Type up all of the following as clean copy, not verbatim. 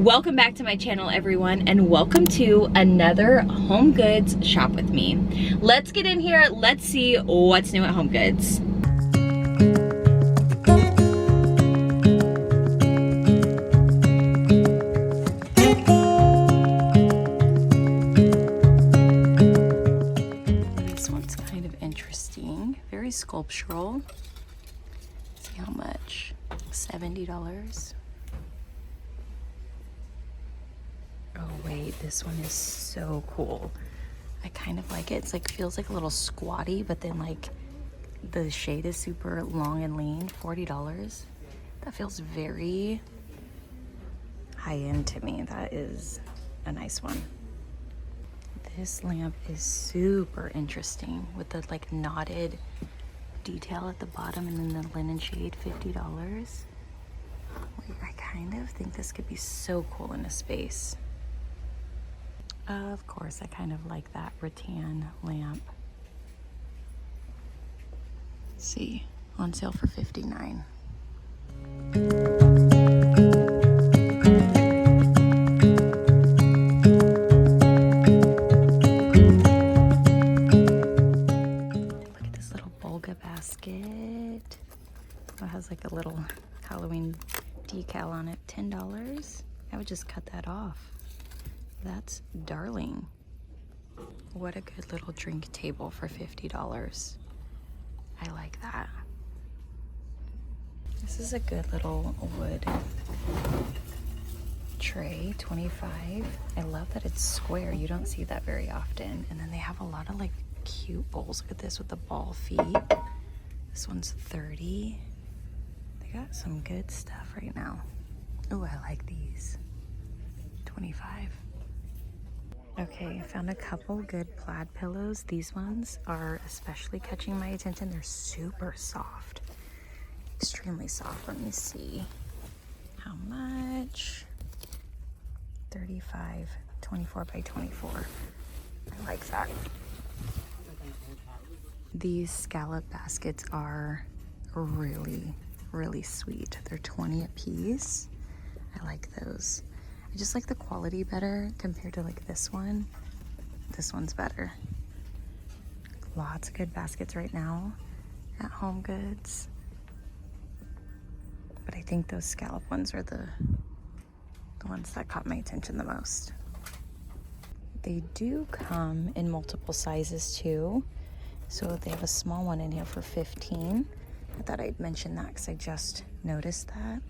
Welcome back to my channel, everyone, and welcome to another HomeGoods shop with me. Let's get in here. Let's see what's new at HomeGoods. This one's kind of interesting, very sculptural. Let's see how much. $70. Oh wait, this one is so cool. I kind of like it. It's like, feels like a little squatty, but then like the shade is super long and lean. $40. That feels very high-end to me. That is a nice one. This lamp is super interesting with the like knotted detail at the bottom and then the linen shade. $50. Wait, I kind of think this could be so cool in a space. Of course, I kind of like that rattan lamp. Let's see, on sale for $59. Look at this little Bolga basket. It has like a little Halloween decal on it. $10. I would just cut that off. That's darling. What a good little drink table for $50. I like that. This is a good little wood tray, $25. I love that it's square. You don't see that very often. And then they have a lot of like cute bowls. Look at this with the ball feet. This one's $30. They got some good stuff right now. Oh, I like these. $25. Okay, I found a couple good plaid pillows. These ones are especially catching my attention. They're super soft, extremely soft. Let me see how much. 35, 24 by 24. I like that. These scallop baskets are really, really sweet. They're 20 a piece. I like those. I just like the quality better compared to like this one. This one's better. Lots of good baskets right now at HomeGoods. But I think those scallop ones are the ones that caught my attention the most. They do come in multiple sizes too. So they have a small one in here for $15. I thought I'd mention that because I just noticed that.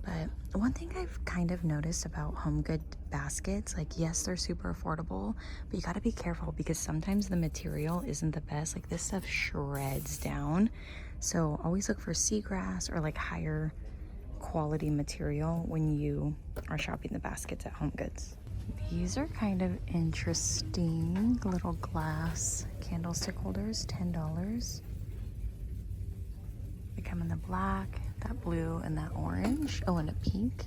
But one thing I've kind of noticed about HomeGood baskets, like yes, they're super affordable, but you gotta be careful because sometimes the material isn't the best. Like this stuff shreds down. So always look for seagrass or like higher quality material when you are shopping the baskets at HomeGoods. These are kind of interesting. Little glass candlestick holders, $10. They come in the black, that blue, and that orange. Oh, and a pink.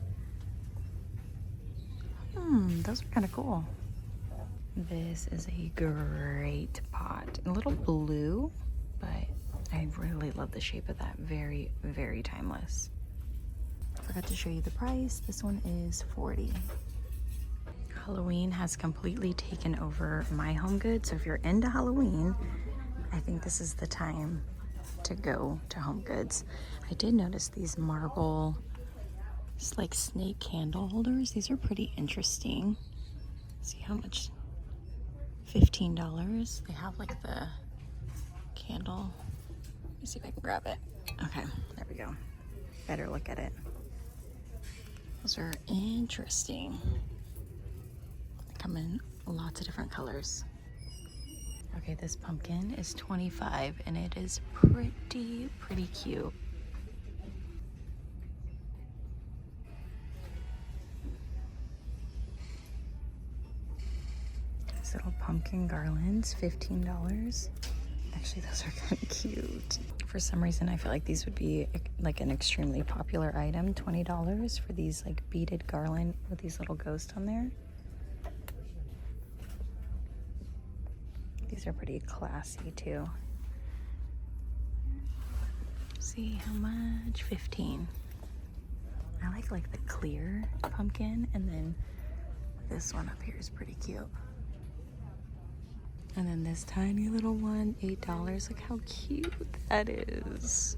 Those are kind of cool. This is a great pot. A little blue, but I really love the shape of that. Very, very timeless. Forgot to show you the price. This one is $40. Halloween has completely taken over my HomeGoods. So if you're into Halloween, I think this is the time to go to HomeGoods. I did notice these marble, just like snake candle holders. These are pretty interesting. See how much? $15. They have like the candle. Let me see if I can grab it. Okay, there we go. Better look at it. Those are interesting. They come in lots of different colors. Okay, this pumpkin is $25 and it is pretty cute. These little pumpkin garlands, $15. Actually, those are kind of cute. For some reason, I feel like these would be like an extremely popular item. $20 for these like beaded garland with these little ghosts on there. These are pretty classy too. See how much? $15. I like the clear pumpkin, and then this one up here is pretty cute. And then this tiny little one, $8. Look how cute that is.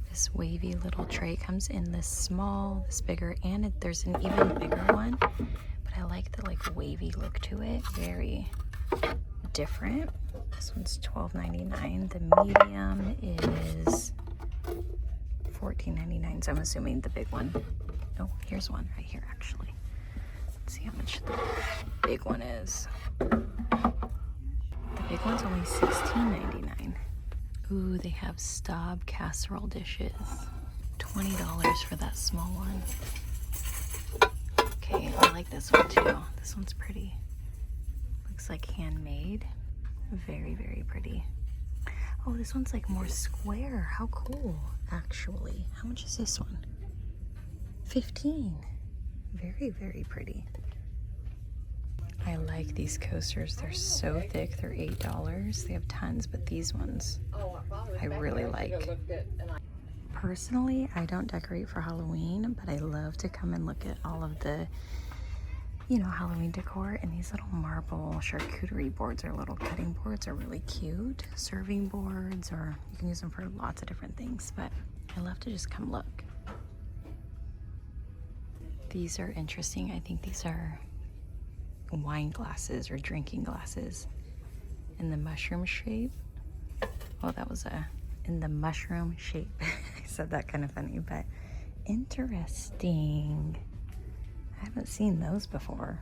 This wavy little tray comes in this small, this bigger, and there's an even bigger one. But I like the wavy look to it. Very different. This one's $12.99. The medium is $14.99. So I'm assuming the big one. Oh, here's one right here actually. Let's see how much the big one is. The big one's only $16.99. Ooh, they have Staub casserole dishes. $20 for that small one. Okay, I like this one too. This one's pretty. Looks like handmade. Very, very pretty. Oh, this one's like more square. How cool, actually. How much is this one? $15. Very, very pretty. I like these coasters. They're so thick. They're $8. They have tons, but these ones I really like. Personally, I don't decorate for Halloween, but I love to come and look at all of the, Halloween decor. And these little marble charcuterie boards or little cutting boards are really cute. Serving boards, or you can use them for lots of different things, but I love to just come look. These are interesting. I think these are wine glasses or drinking glasses in the mushroom shape. Oh, that was in the mushroom shape. I said that kind of funny, but interesting. I haven't seen those before.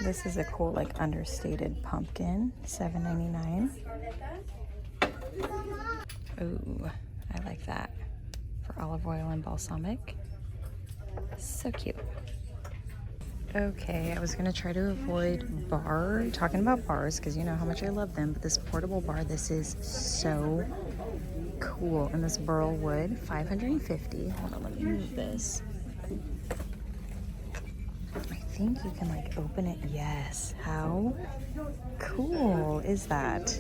This is a cool, understated pumpkin, $7.99. Ooh, I like that. For olive oil and balsamic. So cute. Okay, I was gonna try to avoid talking about bars, because you know how much I love them, but this portable bar, this is so cool. And this burl wood, $550. Hold on, let me move this. I think you can open it. Yes, how cool is that?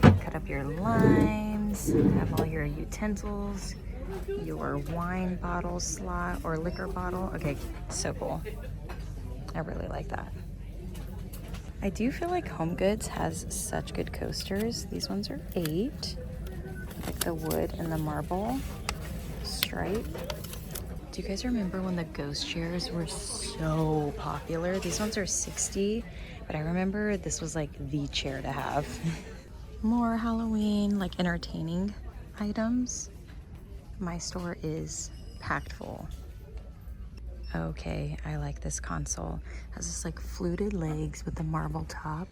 Cut up your limes, have all your utensils, your wine bottle slot or liquor bottle. Okay, so cool. I really like that. I do feel like HomeGoods has such good coasters. These ones are $8. Like the wood and the marble stripe. Do you guys remember when the ghost chairs were so popular? These ones are $60, but I remember this was the chair to have. More Halloween, entertaining items. My store is packed full. Okay, I like this console. It has this fluted legs with the marble top.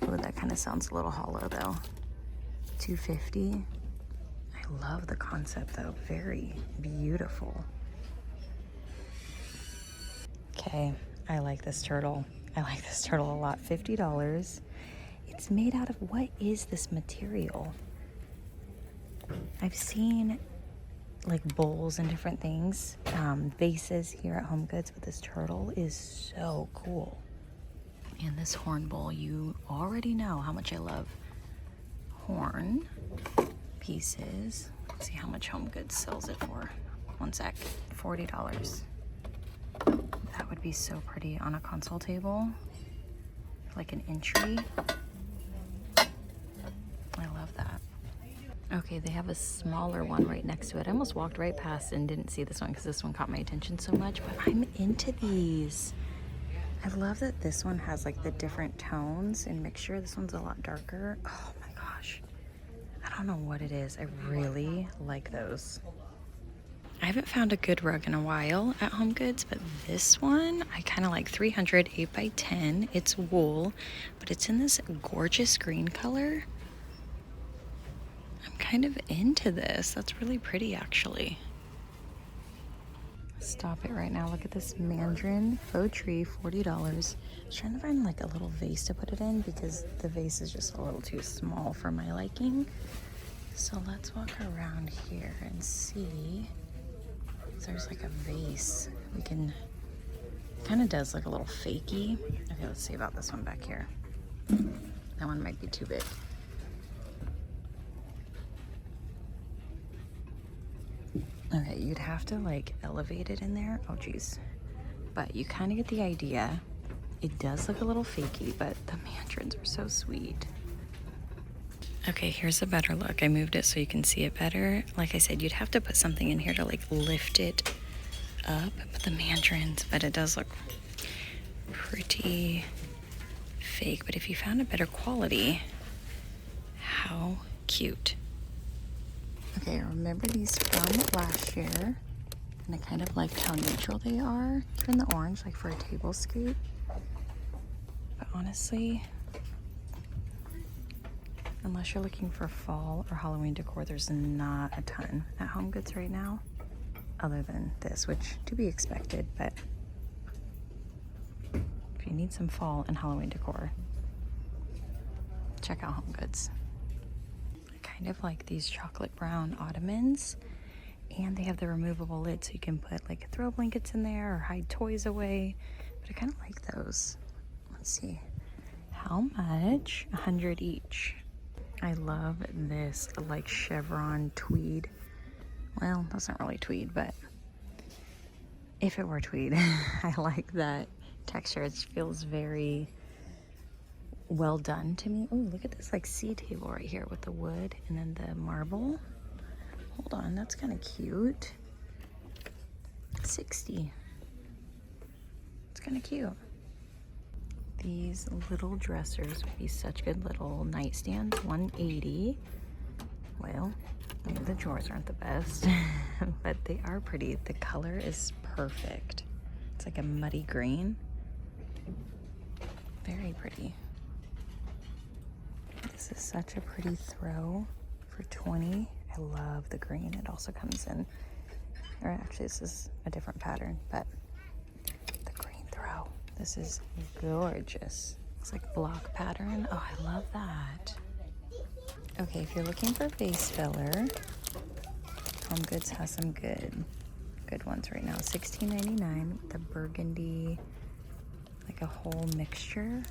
Oh, that kind of sounds a little hollow though. $250. I love the concept though. Very beautiful. Okay, I like this turtle. I like this turtle a lot. $50. It's made out of, what is this material? I've seen bowls and different things, vases here at HomeGoods, but this turtle is so cool. And this horn bowl, you already know how much I love horn pieces. Let's see how much HomeGoods sells it for. One sec. $40. That would be so pretty on a console table, like an entry. I love that. Okay, they have a smaller one right next to it. I almost walked right past and didn't see this one because this one caught my attention so much, but I'm into these. I love that this one has the different tones and mixture. This one's a lot darker. Oh my gosh. I don't know what it is. I really like those. I haven't found a good rug in a while at HomeGoods, but this one I kind of like. 300, 8x10. It's wool, but it's in this gorgeous green color. I'm kind of into this. That's really pretty, actually. Stop it right now. Look at this mandarin faux tree, $40. I was trying to find a little vase to put it in because the vase is just a little too small for my liking. So let's walk around here and see if there's a vase. We can, kind of does look a little fakey. Okay, let's see about this one back here. That one might be too big. Okay, you'd have to like elevate it in there. Oh geez. But you kind of get the idea. It does look a little fakey, but the mandarins are so sweet. Okay, here's a better look. I moved it so you can see it better. Like I said, you'd have to put something in here to like lift it up. But the mandarins, but it does look pretty fake. But if you found a better quality, how cute. Okay, I remember these from last year. And I kind of liked how neutral they are. Even the orange, like for a table scape. But honestly, unless you're looking for fall or Halloween decor, there's not a ton at HomeGoods right now, other than this, which to be expected. But if you need some fall and Halloween decor, check out HomeGoods. I kind of like these chocolate brown Ottomans, and they have the removable lid, so you can put like throw blankets in there or hide toys away. But I kind of like those. Let's see, how much? 100 each. I love this like chevron tweed. Well, that's not really tweed, but if it were tweed, I like that texture. It feels very well done to me. Oh, look at this like sea table right here with the wood and then the marble. Hold on, that's kind of cute. 60. It's kind of cute. These little dressers would be such good little nightstands. 180. Well, maybe the drawers aren't the best, but they are pretty. The color is perfect. It's like a muddy green. Very pretty. This is such a pretty throw for 20. I love the green. It also comes in, or actually this is a different pattern, but the green throw. This is gorgeous. It's like block pattern. Oh, I love that. Okay, if you're looking for vase filler, HomeGoods has some good ones right now. $16.99. The burgundy, like a whole mixture.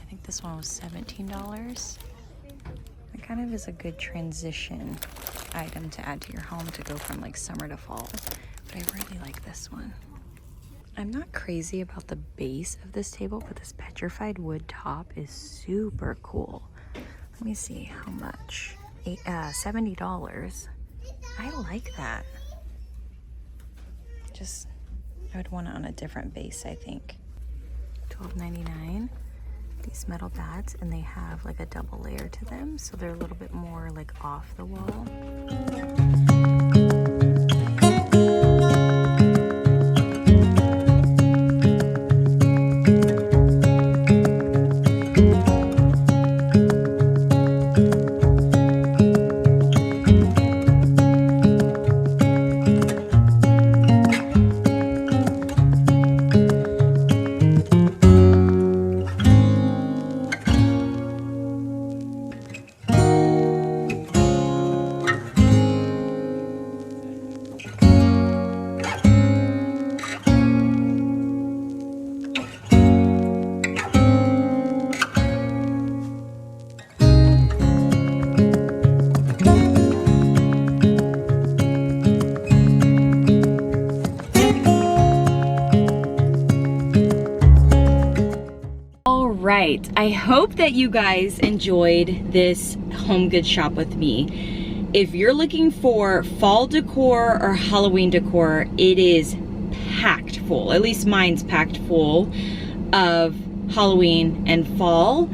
I think this one was $17. It kind of is a good transition item to add to your home to go from like summer to fall. But I really like this one. I'm not crazy about the base of this table, but this petrified wood top is super cool. Let me see how much. $70. I like that. Just, I would want it on a different base, I think. $12.99. These metal bats, and they have like a double layer to them, so they're a little bit more like off the wall. Right, I hope that you guys enjoyed this HomeGoods shop with me. If you're looking for fall decor or Halloween decor, it is packed full. At least mine's packed full of Halloween and fall.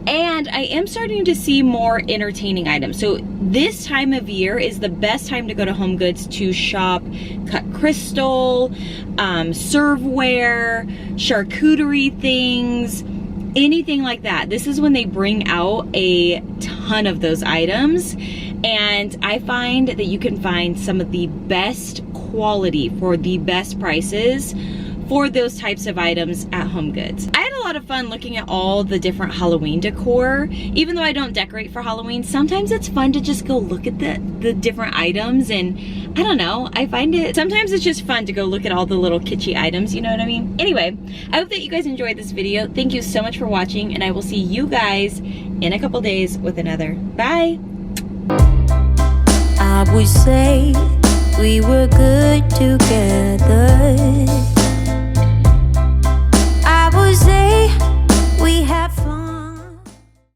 And I am starting to see more entertaining items. So this time of year is the best time to go to HomeGoods to shop cut crystal, serveware, charcuterie things, anything like that. This is when they bring out a ton of those items, and I find that you can find some of the best quality for the best prices for those types of items at HomeGoods. I had a lot of fun looking at all the different Halloween decor. Even though I don't decorate for Halloween, sometimes it's fun to just go look at the different items, and I don't know, I find it, sometimes it's just fun to go look at all the little kitschy items, you know what I mean? Anyway, I hope that you guys enjoyed this video. Thank you so much for watching, and I will see you guys in a couple days with another. Bye! I would say We were good together.